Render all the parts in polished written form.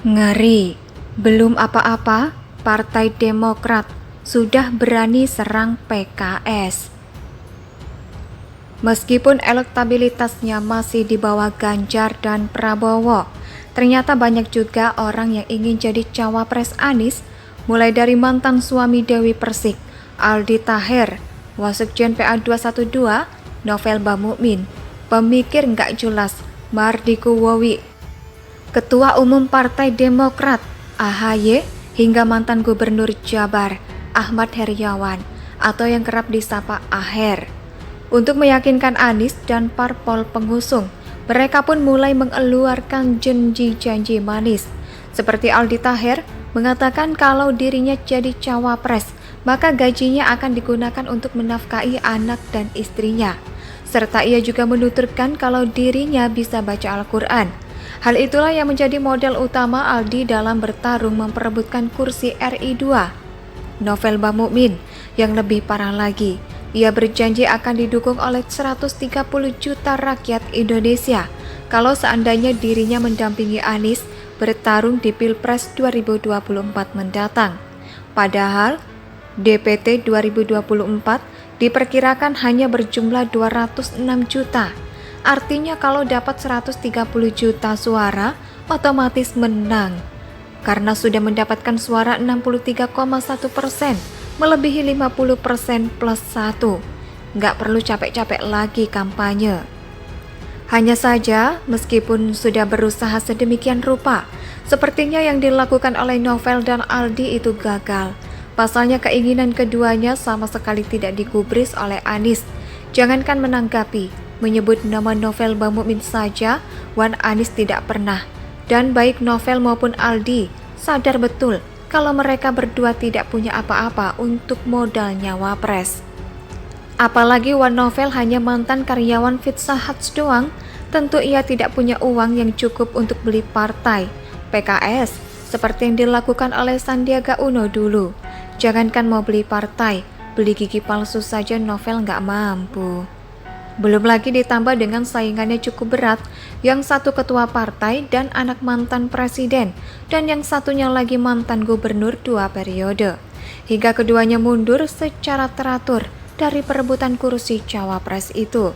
Ngeri, belum apa-apa, Partai Demokrat sudah berani serang PKS. Meskipun elektabilitasnya masih di bawah Ganjar dan Prabowo, ternyata banyak juga orang yang ingin jadi cawapres Anies, mulai dari mantan suami Dewi Persik, Aldi Taher, Wasekjen PA 212, Novel Bamukmin, pemikir nggak jelas, Mardiko Wowi, Ketua Umum Partai Demokrat, AHY, hingga mantan Gubernur Jabar, Ahmad Heriawan, atau yang kerap disapa Aher. Untuk meyakinkan Anies dan parpol pengusung, mereka pun mulai mengeluarkan janji-janji manis. Seperti Aldi Taher mengatakan kalau dirinya jadi cawapres, maka gajinya akan digunakan untuk menafkahi anak dan istrinya. Serta ia juga menuturkan kalau dirinya bisa baca Al-Quran. Hal itulah yang menjadi modal utama Aldi dalam bertarung memperebutkan kursi RI 2. Novel Bamukmin yang lebih parah lagi, ia berjanji akan didukung oleh 130 juta rakyat Indonesia kalau seandainya dirinya mendampingi Anies bertarung di Pilpres 2024 mendatang. Padahal DPT 2024 diperkirakan hanya berjumlah 206 juta. Artinya kalau dapat 130 juta suara, otomatis menang. Karena sudah mendapatkan suara 63,1%, melebihi 50% plus 1. Nggak perlu capek-capek lagi kampanye. Hanya saja, meskipun sudah berusaha sedemikian rupa, sepertinya yang dilakukan oleh Novel dan Aldi itu gagal. Pasalnya keinginan keduanya sama sekali tidak digubris oleh Anies. Jangankan menanggapi, menyebut nama Novel Bamukmin saja, Wan Anies tidak pernah. Dan baik Novel maupun Aldi sadar betul kalau mereka berdua tidak punya apa-apa untuk modal nyawapres. Apalagi Wan Novel hanya mantan karyawan Pizza Hut doang, tentu ia tidak punya uang yang cukup untuk beli partai PKS seperti yang dilakukan oleh Sandiaga Uno dulu. Jangankan mau beli partai, beli gigi palsu saja Novel nggak mampu. Belum lagi ditambah dengan saingannya cukup berat, yang satu ketua partai dan anak mantan presiden, dan yang satunya lagi mantan gubernur 2 periode. Hingga keduanya mundur secara teratur dari perebutan kursi cawapres itu.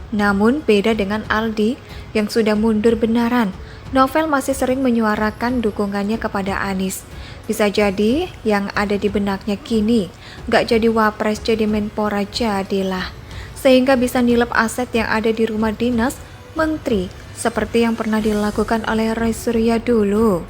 Namun beda dengan Aldi yang sudah mundur benaran, Novel masih sering menyuarakan dukungannya kepada Anies. Bisa jadi yang ada di benaknya kini, gak jadi wapres jadi menpora jadilah. Sehingga bisa nilep aset yang ada di rumah dinas menteri seperti yang pernah dilakukan oleh Roy Surya dulu.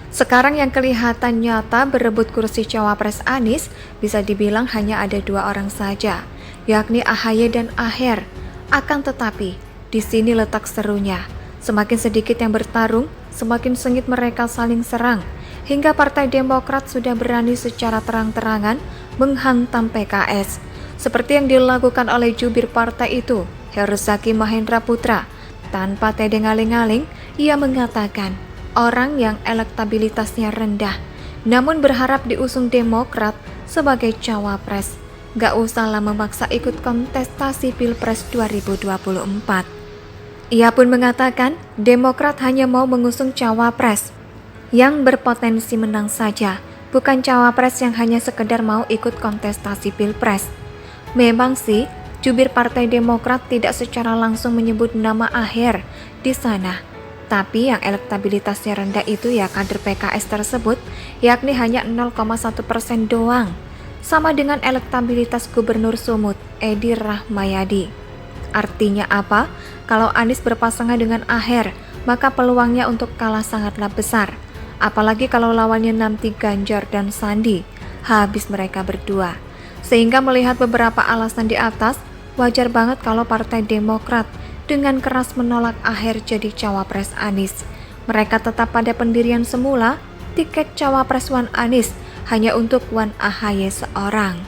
Sekarang yang kelihatan nyata berebut kursi cawapres Anies bisa dibilang hanya ada 2 orang saja, yakni AHY dan Aher. Akan tetapi, di sini letak serunya. Semakin sedikit yang bertarung, semakin sengit mereka saling serang, hingga Partai Demokrat sudah berani secara terang-terangan menghantam PKS. Seperti yang dilakukan oleh jubir partai itu, Herzaki Mahendra Putra. Tanpa tedeng aling-aling, ia mengatakan orang yang elektabilitasnya rendah, namun berharap diusung Demokrat sebagai cawapres. Gak usahlah memaksa ikut kontestasi Pilpres 2024. Ia pun mengatakan Demokrat hanya mau mengusung cawapres yang berpotensi menang saja, bukan cawapres yang hanya sekedar mau ikut kontestasi Pilpres. Memang sih, jubir Partai Demokrat tidak secara langsung menyebut nama Aher di sana. Tapi yang elektabilitasnya rendah itu ya kader PKS tersebut, yakni hanya 0,1% doang. Sama dengan elektabilitas Gubernur Sumut, Edi Rahmayadi. Artinya apa? Kalau Anies berpasangan dengan Aher, maka peluangnya untuk kalah sangatlah besar. Apalagi kalau lawannya nanti Ganjar dan Sandi, habis mereka berdua. Sehingga melihat beberapa alasan di atas, wajar banget kalau Partai Demokrat dengan keras menolak Aher jadi cawapres Anies. Mereka tetap pada pendirian semula, tiket cawapres Wan Anies hanya untuk Wan AHY seorang.